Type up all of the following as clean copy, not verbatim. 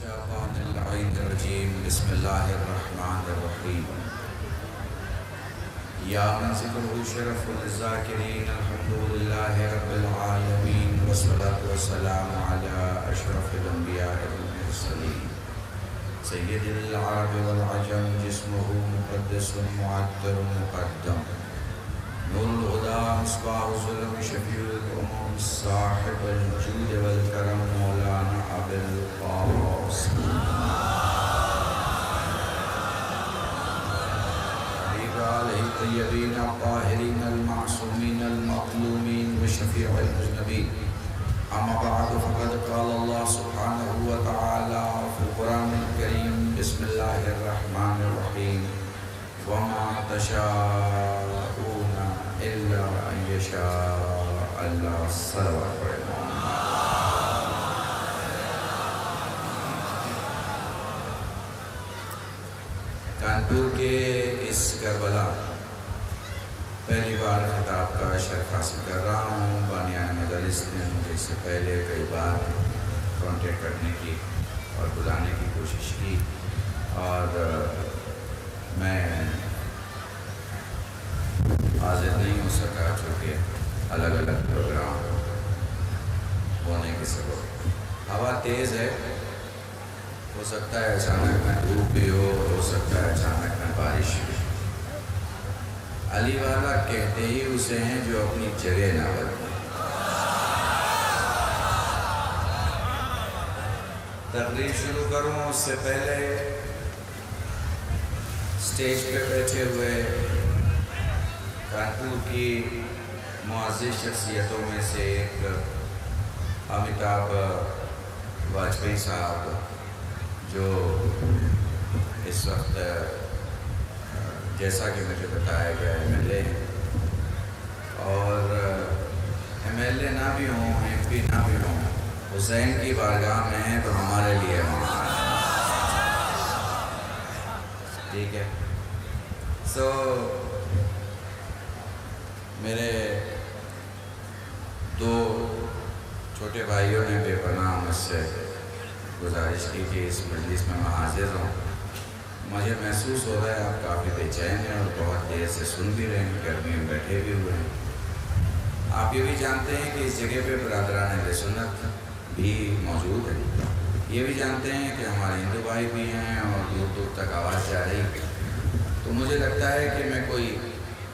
الشیطان اللعین الرجیم بسم اللہ الرحمن الرحیم یا من ذکرہ شرف الذاکرین الحمدللہ رب العالمین والصلاة والسلام علی اشرف الانبیاء والمرسلین سید العرب والعجم جسمہ مقدس معطر مقدم نور الہدى مصباح الظلم شفیع الامم صاحب الجود والکرم مولانا ابو القاسم علیہ الطیبین الطاہرین المعصومین المظلومین وشفیع المذنبین اما بعد فقد قال اللہ سبحانہ وتعالی فی القرآن الکریم بسم اللہ الرحمن الرحیم وما تشاءون الا ان یشاء اللہ صلوات پڑھیں کانپور کے اس کربلا پہلی بار خطاب کا شرف حاصل کر رہا ہوں. بانیان مدرس نے مجھے اس سے پہلے کئی بار کانٹیکٹ کرنے کی اور بلانے کی کوشش کی اور میں حاضر نہیں ہو سکا چونکہ الگ الگ پروگرام ہونے کے سبب. ہوا تیز ہے، ہو سکتا ہے اچانک میں دھوپ بھی ہو سکتا ہے اچانک میں بارش بھی. علی والا کہتے ہی اسے ہیں جو اپنی جگہ نہ بدلے. تقریر شروع کروں اس سے پہلے اسٹیج پہ بیٹھے ہوئے کانپور کی معزز شخصیتوں میں سے ایک امیتابھ واجپئی صاحب جو اس وقت جیسا کہ مجھے بتایا گیا MLA اور MLA نہ بھی ہوں MP نہ بھی ہوں، حسین کی بارگاہ میں ہیں تو ہمارے لیے ٹھیک ہے. میرے دو چھوٹے بھائیوں نے بے پناہ مجھ سے گزارش کی کہ اس مجلس میں حاضر ہوں. مجھے محسوس ہو رہا ہے آپ کافی بے چین ہیں اور بہت دیر سے سن بھی رہے ہیں، گرمی میں بیٹھے بھی ہوئے ہیں. آپ یہ بھی جانتے ہیں کہ اس جگہ پہ برادران اہل سنت بھی موجود ہیں. یہ بھی جانتے ہیں کہ ہمارے ہندو بھائی بھی ہیں اور دور دور تک آواز جا رہی. تو مجھے لگتا ہے کہ میں کوئی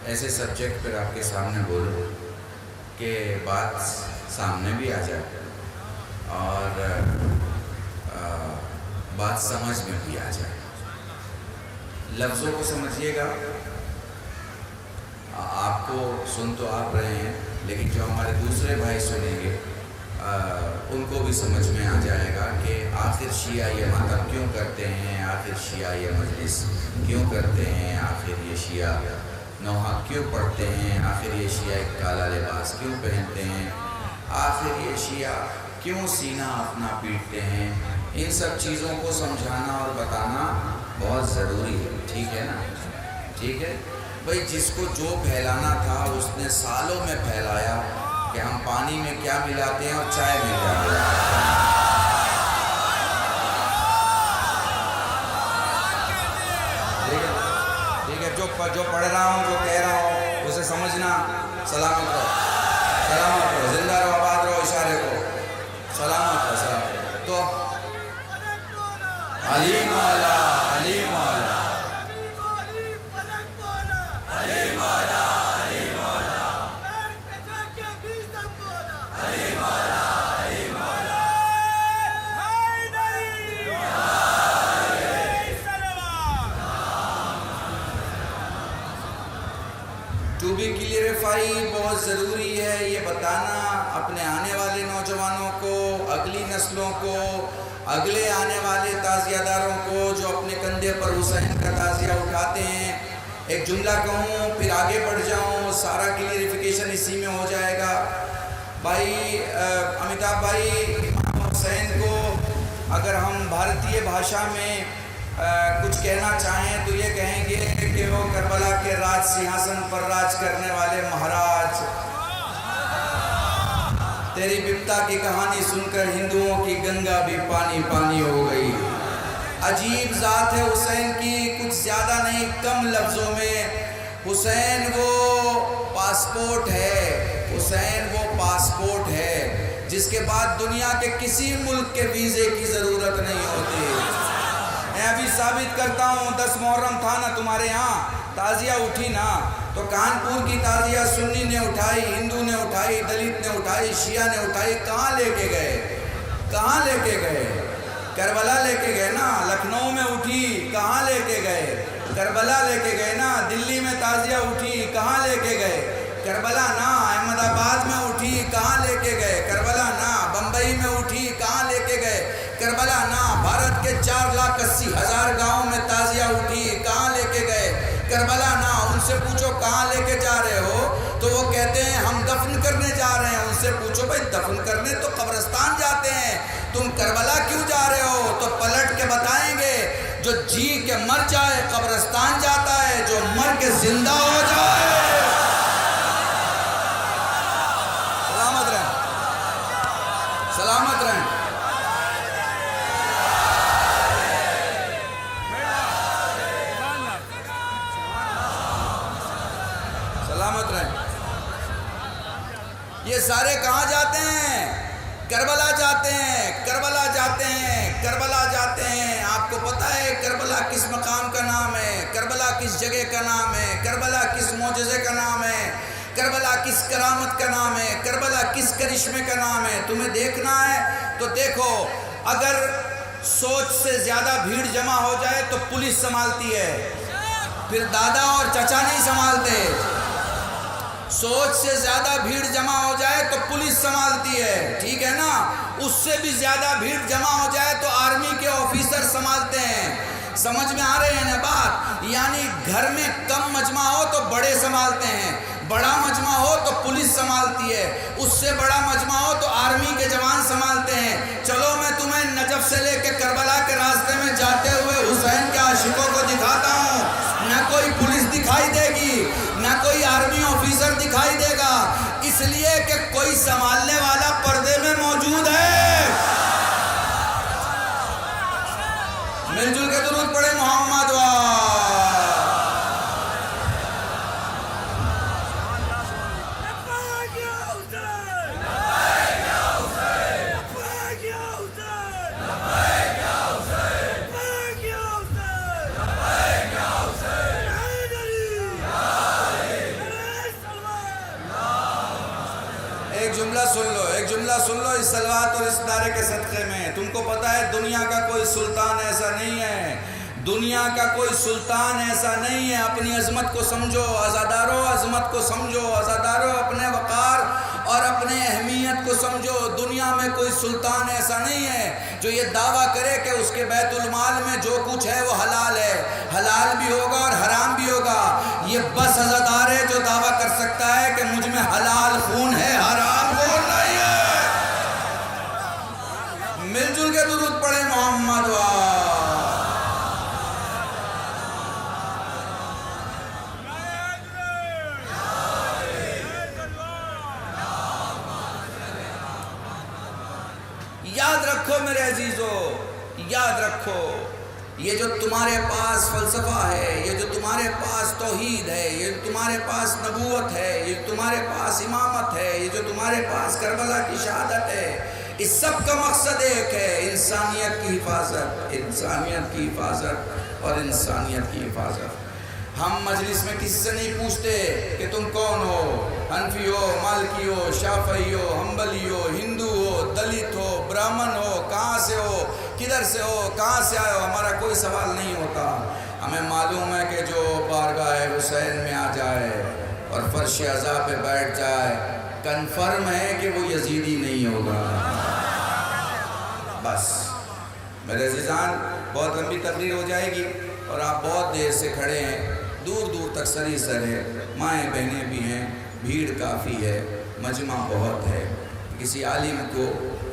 ایسے سبجیکٹ پر آپ کے سامنے بولوں کہ بات سامنے بھی آ جائے اور بات سمجھ میں بھی آ جائے. لفظوں کو سمجھیے گا، آپ کو سن تو آپ رہے ہیں لیکن جو ہمارے دوسرے بھائی سنیں گے ان کو بھی سمجھ میں آ جائے گا کہ آخر شیعہ یہ ماتم کیوں کرتے ہیں، آخر شیعہ یہ مجلس کیوں کرتے ہیں، آخر یہ شیعہ نوحہ کیوں پڑھتے ہیں، آخر یہ شیعہ ایک کالا لباس کیوں پہنتے ہیں، آخر یہ شیعہ کیوں سینہ اپنا پیٹتے ہیں. ان سب چیزوں کو سمجھانا اور بتانا بہت ضروری ہے. ٹھیک ہے نا؟ ٹھیک ہے بھائی. جس کو جو پھیلانا تھا اس نے سالوں میں پھیلایا کہ ہم پانی میں کیا ملاتے ہیں اور چائے میں کیا ملاتے ہیں. ٹھیک ہے. جو پڑھ رہا ہوں جو کہہ رہا ہوں اسے سمجھنا. سلامت رہو، سلامت رہو، زندہ رہو، آباد رہو، اشارے کو سلامت رہو، سلامت رہو. تو علی مولا، علی مولا، علی مولا، علی مولا، علی مولا، علی مولا. ٹو بی کلیئرفائی بہت ضروری ہے یہ بتانا اپنے آنے والے نوجوانوں کو، اگلی نسلوں کو، اگلے آنے والے تعزیہ داروں کو جو اپنے کندھے پر حسین کا تعزیہ اٹھاتے ہیں. ایک جملہ کہوں پھر آگے بڑھ جاؤں، سارا کلیئرفیکیشن اسی میں ہو جائے گا. بھائی امیتابھ بھائی، امام حسین کو اگر ہم بھارتیہ بھاشا میں کچھ کہنا چاہیں تو یہ کہیں گے کہ وہ کربلا کے راج سنہاسن پر راج کرنے والے مہاراج. تیری بپتا کی کہانی سن کر ہندوؤں کی گنگا بھی پانی پانی ہو گئی. عجیب ذات ہے حسین کی، کچھ زیادہ نہیں کم لفظوں میں حسین وہ پاسپورٹ ہے، حسین وہ پاسپورٹ ہے جس کے بعد دنیا کے کسی ملک کے ویزے کی ضرورت نہیں ہوتی۔ میں ابھی ثابت کرتا ہوں، 10 محرم تھا نا تمہارے یہاں، تعزیہ اٹھی نا، تو کانپور کی تعزیہ سنی نے اٹھائی، ہندو نے اٹھائی، دلت نے اٹھائی، شیعہ نے اٹھائی، کہاں لے کے گئے؟ کہاں لے کے گئے؟ کربلا لے کے گئے نا۔ لکھنؤ میں اٹھی، کہاں لے کے گئے؟ کربلا لے کے گئے نا۔ دلی میں تعزیہ اٹھی، کہاں لے کے گئے؟ کربلا نا۔ احمد آباد میں اٹھی، کہاں لے کے گئے؟ کربلا نا۔ بمبئی میں اٹھی، کہاں لے کے گئے؟ کربلا نا۔ بھارت کے 4,80,000 گاؤں میں تعزیہ اٹھی، کہاں لے کے گئے؟ کربلا نا۔ ان سے پوچھو کہاں لے کے جا رہے ہو تو وہ کہتے ہیں ہم دفن کرنے جا رہے ہیں۔ ان سے پوچھو بھائی دفن کرنے تو قبرستان جاتے ہیں، تم کربلا کیوں جا رہے ہو؟ تو پلٹ کے بتائیں گے جو جی کے مر جائے قبرستان جاتا ہے، جو مر کے زندہ ہو جائے۔ سلامت رہیں، سلامت رہیں۔ سلامت رہیں۔ یہ سارے کہاں جاتے ہیں؟ کربلا جاتے ہیں، کربلا جاتے ہیں، کربلا جاتے ہیں۔ آپ کو پتہ ہے کربلا کس مقام کا نام ہے؟ کربلا کس جگہ کا نام ہے؟ کربلا کس معجزے کا نام ہے؟ کربلا کس کرامت کا نام ہے؟ کربلا کس کرشمے کا نام ہے؟ تمہیں دیکھنا ہے تو دیکھو، اگر سوچ سے زیادہ بھیڑ جمع ہو جائے تو پولیس سنبھالتی ہے، پھر دادا اور چچا نہیں سنبھالتے۔ سوچ سے زیادہ بھیڑ جمع ہو جائے تو پولیس سنبھالتی ہے، ٹھیک ہے نا؟ اس سے بھی زیادہ بھیڑ جمع ہو جائے تو آرمی کے آفیسر سنبھالتے ہیں۔ سمجھ میں آ رہے ہیں نا بات؟ یعنی گھر میں کم مجمع ہو تو بڑے سنبھالتے ہیں، بڑا مجمع ہو تو پولیس سنبھالتی ہے، اس سے بڑا مجمع ہو تو آرمی کے جوان سنبھالتے ہیں۔ چلو میں تمہیں نجف سے لے کے کربلا کے راستے میں جاتے ہوئے حسین کے عاشقوں کو دکھاتا ہوں۔ نہ کوئی پولیس دکھائی دے گی، نہ کوئی آرمی آفیسر دکھائی دے گا، اس لیے کہ کوئی سنبھالنے والا پردے میں موجود ہے۔ مل جل کے درود پڑھے محمد ایک جملہ سن لو اس صلوات اور اس نعرے کے صدقے میں۔ تم کو پتہ ہے دنیا کا کوئی سلطان ایسا نہیں ہے، دنیا کا کوئی سلطان ایسا نہیں ہے۔ اپنی عظمت کو سمجھو عزادارو، عظمت کو سمجھو عزادارو، اپنے وقار اور اپنے اہمیت کو سمجھو۔ دنیا میں کوئی سلطان ایسا نہیں ہے جو یہ دعویٰ کرے کہ اس کے بیت المال میں جو کچھ ہے وہ حلال ہے، حلال بھی ہوگا اور حرام بھی ہوگا۔ یہ بس عزادار ہے جو دعویٰ کر سکتا ہے کہ مجھ میں حلال خون ہے، حرام خون نہیں ہے۔ مل جل کے درود پڑھے محمد یاد رکھو میرے عزیزو، یاد رکھو، یہ جو تمہارے پاس فلسفہ ہے، یہ جو تمہارے پاس توحید ہے، یہ جو تمہارے پاس نبوت ہے، یہ جو تمہارے پاس امامت ہے، یہ جو تمہارے پاس کربلا کی شہادت ہے، اس سب کا مقصد ایک ہے، انسانیت کی حفاظت، انسانیت کی حفاظت اور انسانیت کی حفاظت۔ ہم مجلس میں کسی سے نہیں پوچھتے کہ تم کون ہو، حنفی ہو، مالکی ہو، شافعی ہو، حنبلی ہو، ہندو ہو، دلت ہو، برہمن ہو، کہاں سے ہو، کدھر سے ہو، کہاں سے آئے ہو، ہمارا کوئی سوال نہیں ہوتا۔ ہمیں معلوم ہے کہ جو بارگاہ حسین میں آ جائے اور فرش عزا پہ بیٹھ جائے، کنفرم ہے کہ وہ یزیدی نہیں ہوگا۔ بس میرے عزیزان، بہت لمبی تقریر ہو جائے گی اور آپ بہت دیر سے کھڑے ہیں، دور دور تک سری سر ہے، مائیں بہنیں بھی ہیں، بھیڑ کافی ہے، مجمع بہت ہے۔ کسی عالم کو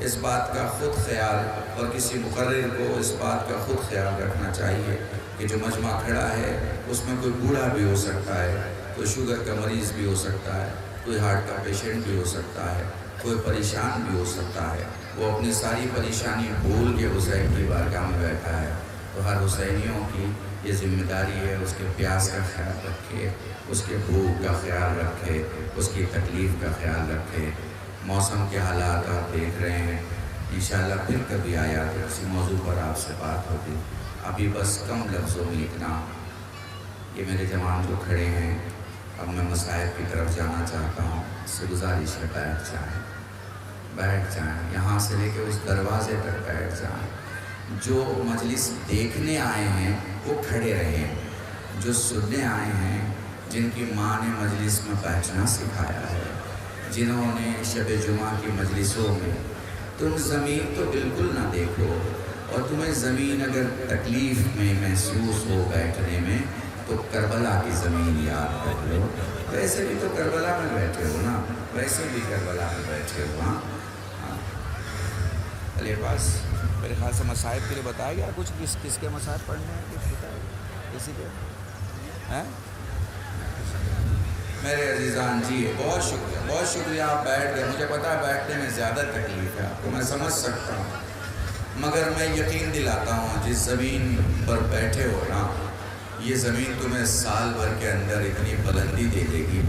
اس بات کا خود خیال اور کسی مقرر کو اس بات کا خود خیال رکھنا چاہیے کہ جو مجمع کھڑا ہے اس میں کوئی بوڑھا بھی ہو سکتا ہے، کوئی شوگر کا مریض بھی ہو سکتا ہے، کوئی ہارٹ کا پیشنٹ بھی ہو سکتا ہے، کوئی پریشان بھی ہو سکتا ہے۔ وہ اپنی ساری پریشانی بھول کے حسین کی بارگاہ میں بیٹھا ہے۔ تو ہر حسینیوں کی یہ ذمہ داری ہے، اس کے پیاس کا خیال رکھے، اس کے بھوک کا خیال رکھے، اس کی تکلیف کا خیال رکھے۔ موسم کے حالات آپ دیکھ رہے ہیں، انشاءاللہ پھر کبھی آیا تو کسی موضوع پر آپ سے بات ہوگی۔ ابھی بس کم لفظوں میں اتنا، یہ میرے جوان جو کھڑے ہیں، اب میں مصائب کی طرف جانا چاہتا ہوں، اس سے گزارش ہے بیٹھ جائیں، یہاں سے لے کے اس دروازے تک بیٹھ جائیں۔ جو مجلس دیکھنے آئے ہیں وہ کھڑے رہیں، جو سننے آئے ہیں، جن کی ماں نے مجلس میں بیٹھنا سکھایا ہے، جنہوں نے شب جمعہ کی مجلسوں میں، تم زمین تو بالکل نہ دیکھو، اور تمہیں زمین اگر تکلیف میں محسوس ہو بیٹھنے میں تو کربلا کی زمین یاد کر لو۔ ویسے بھی تو کربلا میں بیٹھے ہو نا، ویسے بھی کربلا میں بیٹھے ہو۔ ہاں علی پاس میرے خیال سے مصائب کے لیے بتایا گیا کچھ، کس کے مصائب پڑھنے ہیں، کچھ بتایا کسی کے ہیں؟ میرے عزیزان جی بہت شکریہ، آپ بیٹھ گئے۔ مجھے پتا ہے بیٹھنے میں زیادہ تکلیف ہے آپ کو، میں سمجھ سکتا ہوں، مگر میں یقین دلاتا ہوں جس زمین پر بیٹھے ہو نا، یہ زمین تمہیں سال بھر کے اندر اتنی بلندی دے دے گی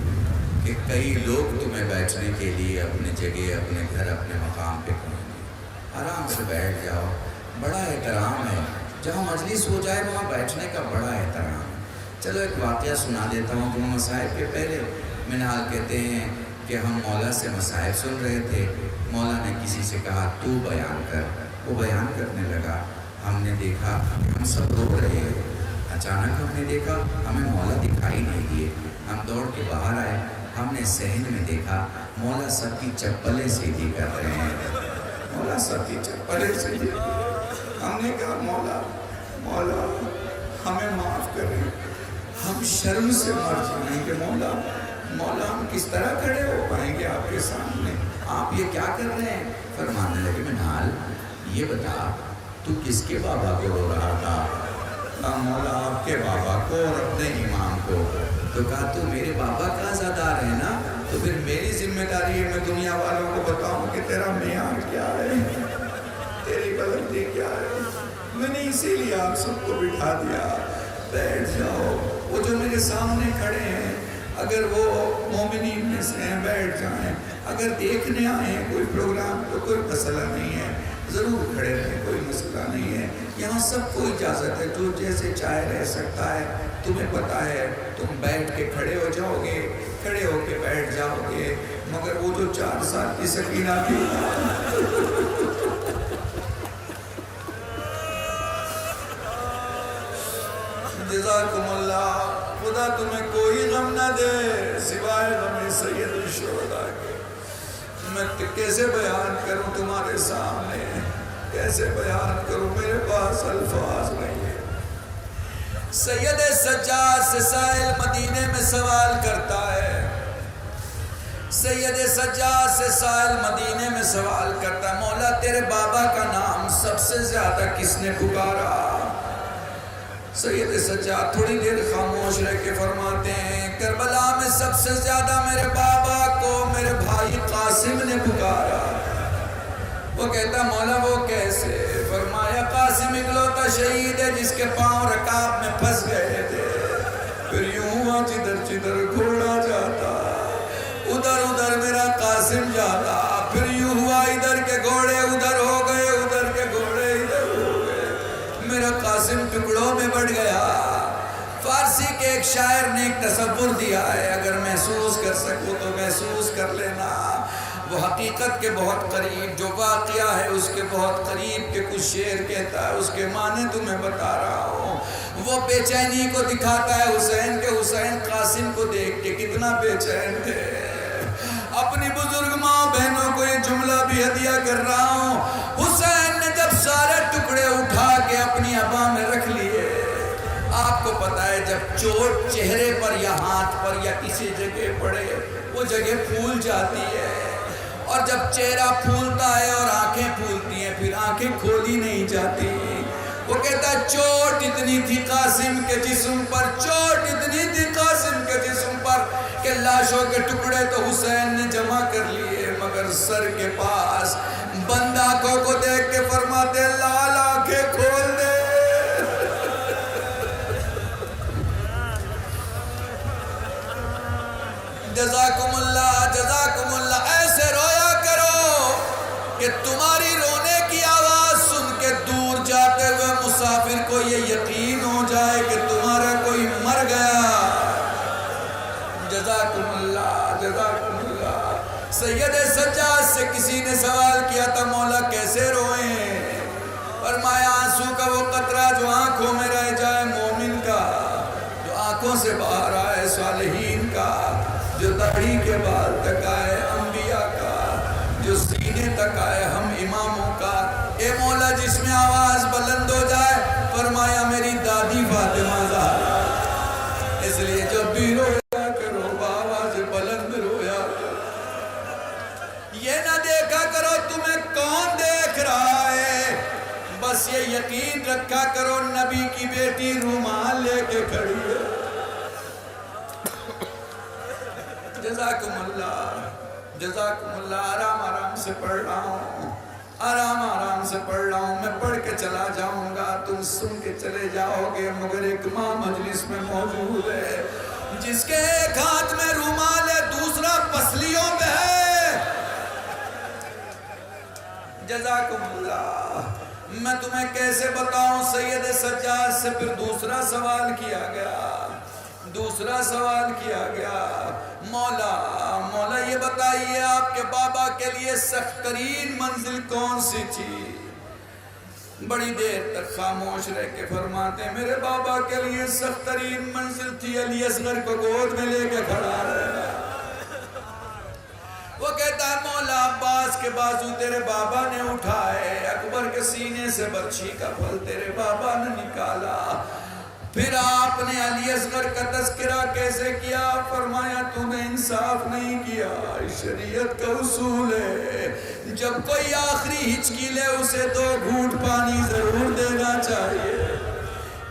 کہ کئی لوگ تمہیں بیٹھنے کے لیے اپنے جگہ، اپنے گھر، اپنے مقام پہ کہیں گے۔ آرام سے بیٹھ جاؤ، بڑا احترام ہے، جہاں مجلس ہو جائے وہاں بیٹھنے کا بڑا احترام ہے۔ چلو ایک واقعہ سنا دیتا ہوں کہ مصائب کے پہلے منال کہتے ہیں کہ ہم مولا سے مصائب سن رہے تھے، مولا نے کسی سے کہا تو بیان کر، وہ بیان کرنے لگا، ہم نے دیکھا کہ ہم سب رو رہے ہیں، اچانک ہم نے دیکھا ہمیں مولا دکھائی نہیں دیے، ہم دوڑ کے باہر آئے، ہم نے صحن میں دیکھا مولا سب کی چپلیں سیدھی کر رہے ہیں، مولا سب کی چپلیں سیدھی، ہم نے کہا مولا ہمیں معاف کریں، ہم شرم سے مر جائیں کہ مولا ہم کس طرح کھڑے ہو پائیں گے آپ کے سامنے، آپ یہ کیا کر رہے ہیں؟ فرمانے لگے منال یہ بتا تو کس کے بابا کو رو رہا تھا؟ مولا آپ کے بابا کو اور اپنے امام کو۔ تو کہا تو میرے بابا کا عزادار ہے نا، تو پھر میری ذمہ داری ہے میں دنیا والوں کو بتاؤں کہ تیرا معیار کیا ہے، تیری بلندی کیا ہے۔ میں نے اسی لیے آپ سب کو بٹھا دیا، بیٹھ جاؤ، وہ جو میرے سامنے کھڑے ہیں اگر وہ مومنین میں سے ہیں بیٹھ جائیں، اگر دیکھنے آئے ہیں کوئی پروگرام تو کوئی مسئلہ نہیں ہے، ضرور کھڑے رہیں، کوئی مسئلہ نہیں ہے، یہاں سب کو اجازت ہے، جو جیسے چاہے رہ سکتا ہے، تمہیں پتہ ہے تم بیٹھ کے کھڑے ہو جاؤ گے، کھڑے ہو کے بیٹھ جاؤ گے، مگر وہ جو 4 سال کی سکینہ تھی جزاکم اللہ، خدا تمہیں کوئی غم نہ دے سوائے غم سید الشہداء کے۔ میں کیسے بیان کروں تمہارے سامنے، کیسے بیان کروں، میرے پاس الفاظ نہیں ہے۔ سید سجاد سے سائل مدینے میں سوال کرتا ہے، سید سجاد سے سائل مدینے میں سوال کرتا ہے، مولا تیرے بابا کا نام سب سے زیادہ کس نے پکارا؟ سید سجاد تھوڑی دیر خاموش رہ کے فرماتے ہیں، کربلا میں سب سے زیادہ میرے بابا کو میرے بھائی قاسم نے پکارا۔ وہ کہتا مولا وہ کیسے؟ فرمایا قاسم اکلوتا شہید ہے جس کے پاؤں رکاب میں پھنس گئے تھے، پھر یوں ہوا جدھر گھوڑا جاتا ادھر میرا قاسم جاتا، پھر یوں ہوا ادھر کے گھوڑے ادھر ہو گئے، ادھر کے گھوڑے ادھر ہو گئے، میرا قاسم ٹکڑوں میں بڑھ گیا۔ فارسی کے ایک شاعر نے ایک تصور دیا ہے، اگر محسوس کر سکو تو محسوس کر لینا، وہ حقیقت کے بہت قریب جو واقعہ ہے اس کے بہت قریب کے کچھ شعر کہتا ہے، اس کے معنی تمہیں بتا رہا ہوں۔ وہ بے چینی کو دکھاتا ہے حسین کے، حسین قاسم کو دیکھ کے کتنا بے چین تھے۔ اپنی بزرگ ماں بہنوں کو یہ جملہ بھی ہدیہ کر رہا ہوں، حسین نے جب سارے ٹکڑے اٹھا کے اپنی ابا میں رکھ لیے، آپ کو پتا ہے جب چوٹ چہرے پر یا ہاتھ پر یا کسی جگہ پڑے وہ جگہ پھول جاتی ہے، اور جب چہرہ پھولتا ہے اور آنکھیں پھولتی ہیں پھر آنکھیں کھولی نہیں جاتی۔ وہ کہتا ہے چوٹ اتنی تھی قاسم کے جسم پر، چوٹ اتنی تھی قاسم کے جسم پر کہ لاشوں کے ٹکڑے تو حسین نے جمع کر لیے، مگر سر کے پاس بند آنکھوں کو دیکھ کے فرماتے لال آنکھیں کھول دے، یہ یقین ہو جائے کہ تمہارا کوئی مر گیا۔ جزاکم اللہ، جزاکم اللہ۔ سید سجاد سے کسی نے سوال کیا تھا مولا کیسے روئیں؟ فرمایا آنسو کا وہ قطرہ جو آنکھوں میں رہ جائے مومن کا، جو آنکھوں سے باہر آئے صالحین کا، جو داڑھی کے بال تک آئے انبیاء کا، جو سینے تک آئے ہم اماموں کا۔ اے مولا جس میں آواز بلند ہو جائے، فرمایا میری دادی فاطمہ زہرا، اس لیے جب بھی رویا کرو بآواز بلند رویا کرو۔ یہ نہ دیکھا کرو تمہیں کون دیکھ رہا ہے، بس یہ یقین رکھا کرو نبی کی بیٹی رومال لے کے کھڑی ہے۔ جزاکم اللہ، جزاکم اللہ۔ آرام آرام سے پڑھ رہا ہوں، آرام آرام سے پڑھ رہا ہوں، میں پڑھ کے چلا جاؤں گا، تم سن کے چلے جاؤ گے، مگر ایک ماں مجلس میں موجود ہے جس کے ایک ہاتھ میں رومال ہے، دوسرا پسلیوں میں ہے۔ جزاکم اللہ۔ میں تمہیں کیسے بتاؤں؟ سید سجاد سے پھر دوسرا سوال کیا گیا، دوسرا سوال کیا گیا، مولا یہ بتائیے آپ کے بابا کے لیے سخت ترین منزل کون سی تھی؟ بڑی دیر تک خاموش رہ کے فرماتے ہیں میرے بابا کے لیے سخت ترین منزل تھی علی اصغر کو گود میں لے کے کھڑا رہنا۔ وہ کہتا ہے مولا عباس کے بازو تیرے بابا نے اٹھائے، اکبر کے سینے سے برچھی کا پھل تیرے بابا نے نکالا، پھر آپ نے علی اصغر کا تذکرہ کیسے کیا؟ فرمایا تو نے انصاف نہیں کیا، شریعت کا اصول ہے جب کوئی آخری ہچکی لے اسے 2 گھونٹ پانی ضرور دینا چاہیے۔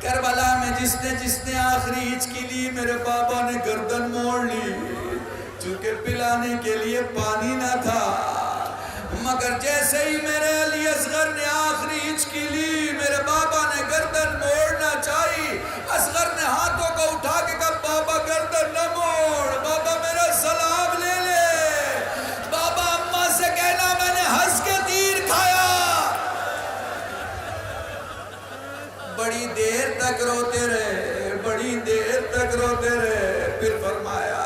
کربلا میں جس نے آخری ہچکی لی میرے بابا نے گردن موڑ لی، چونکہ پلانے کے لیے پانی نہ تھا، مگر جیسے ہی میرے علی اصغر نے آخری ہچکی لی میرے بابا نے گردن موڑنا چاہی، اصغر نے ہاتھوں کو اٹھا کے کہا بابا گردن نہ موڑ، بابا میرا سلام لے لے، بابا اماں سے کہنا میں نے ہنس کے تیر کھایا۔ بڑی دیر تک روتے رہے، بڑی دیر تک روتے رہے، پھر فرمایا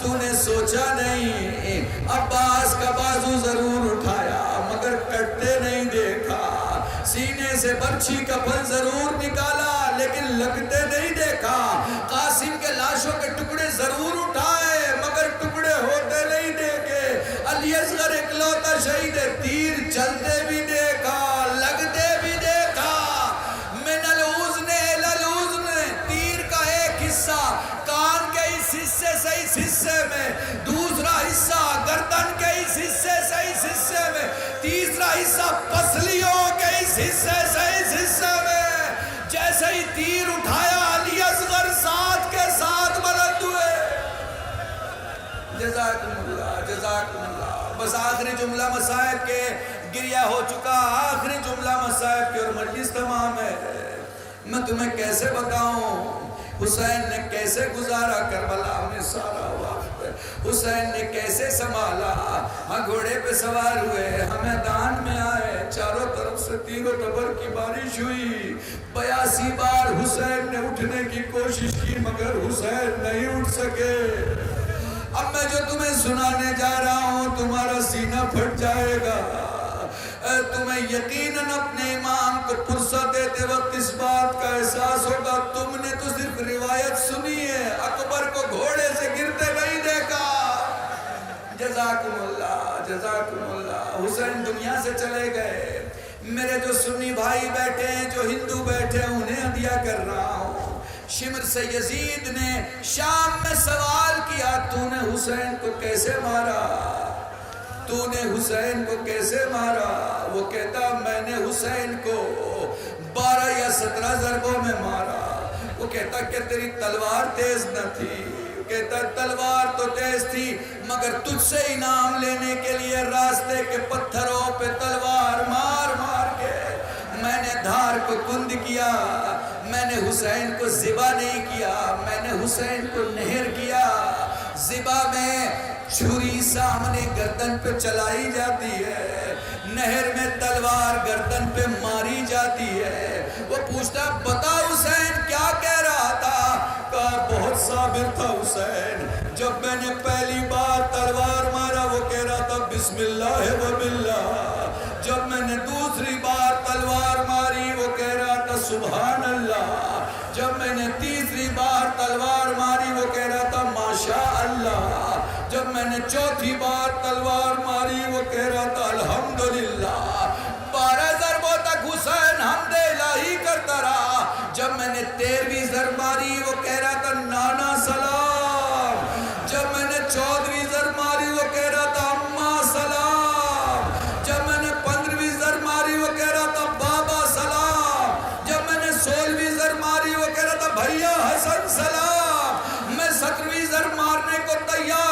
تو نے سوچا نہیں عباس کا بازو ضرور اٹھایا مگر کٹتے نہیں دیکھا، سینے سے برچھی کا پھل ضرور نکالا لیکن لگتے نہیں دیکھا، قاسم کے لاشوں کے ٹکڑے ضرور اٹھائے مگر ٹکڑے ہوتے نہیں دیکھے، علی اصغر اکلوتا شہید تیر چلتے بھی دیکھا لگتے بھی دیکھا، من الوزن الالوزن، تیر کا ایک حصہ کان کے اس حصے سے اس حصے میں، دوسرا حصہ گردن کے اس حصے سے اس حصے میں، تیسرا حصہ پسلیوں کے اس حصے سے اس حصے میں، جیسے ہی تیر اٹھایا علی اصغر ساتھ کے ساتھ بلند ہوئے۔ جزاکم اللہ، جزاکم اللہ۔ بس آخری جملہ مصائب کے گریہ ہو چکا، آخری جملہ مصائب کے اور مجلس تمام ہے۔ میں تمہیں کیسے بتاؤں حسین نے کیسے گزارا کربلا میں سارا وقت، حسین نے کیسے سنبھالا، ہاں گھوڑے پہ سوار ہوئے، ہم میدان میں آئے، چاروں طرف سے تیر و تبر کی بارش ہوئی، 82 بار حسین نے اٹھنے کی کوشش کی مگر حسین نہیں اٹھ سکے۔ اب میں جو تمہیں سنانے جا رہا ہوں تمہارا سینہ پھٹ جائے گا، تمہیں یقیناً اپنے امام کو فرصت دیتے وقت اس بات کا احساس ہوگا تم نے تو صرف روایت سنی ہے، اکبر کو گھوڑے سے گرتے نہیں دیکھا۔ جزاکم اللہ، جزاکم اللہ۔ حسین دنیا سے چلے گئے، میرے جو سنی بھائی بیٹھے ہیں جو ہندو بیٹھے ہیں انہیں ہدیہ کر رہا ہوں، شمر سے یزید نے شام میں سوال کیا تو نے حسین کو کیسے مارا، تو نے حسین کو کیسے مارا؟ وہ کہتا میں نے حسین کو 12 یا 17 ضربوں میں مارا۔ وہ کہتا کہ تیری تلوار تیز نہ تھی، وہ کہتا تلوار تو تیز تھی مگر تجھ سے انعام لینے کے لیے راستے کے پتھروں پہ تلوار مار مار کے میں نے دھار کو کند کیا، میں نے حسین کو ذبح نہیں کیا، میں نے حسین کو نہر کیا۔ ذبح میں چھری سامنے گردن پہ چلائی جاتی ہے، نہر میں تلوار گردن پہ ماری جاتی ہے۔ وہ پوچھتا بتا حسین جب میں نے پہلی بار تلوار مارا وہ کہہ رہا تھا بسم اللہ و باللہ، جب میں نے دوسری بار تلوار ماری وہ کہہ رہا تھا سبحان اللہ، جب میں نے تیسری بار تلوار ماری وہ کہہ رہا تھا ماشاء اللہ، جب میں نے چوتھی بار تلوار ماری وہ کہہ رہا تھا الحمدللہ۔ 12 ضربوں تک حسین حمد الہی کرتا رہا، جب میں نے 13ویں ضرب ماری وہ کہہ رہا تھا نانا سلام، جب میں نے 14ویں ضرب ماری وہ کہہ رہا تھا اماں سلام، جب میں نے 15ویں ضرب ماری وہ کہہ رہا تھا بابا سلام، جب میں نے 16ویں ضرب ماری وہ کہہ رہا تھا بھیا حسن سلام، میں 17ویں ضرب مارنے کو تیار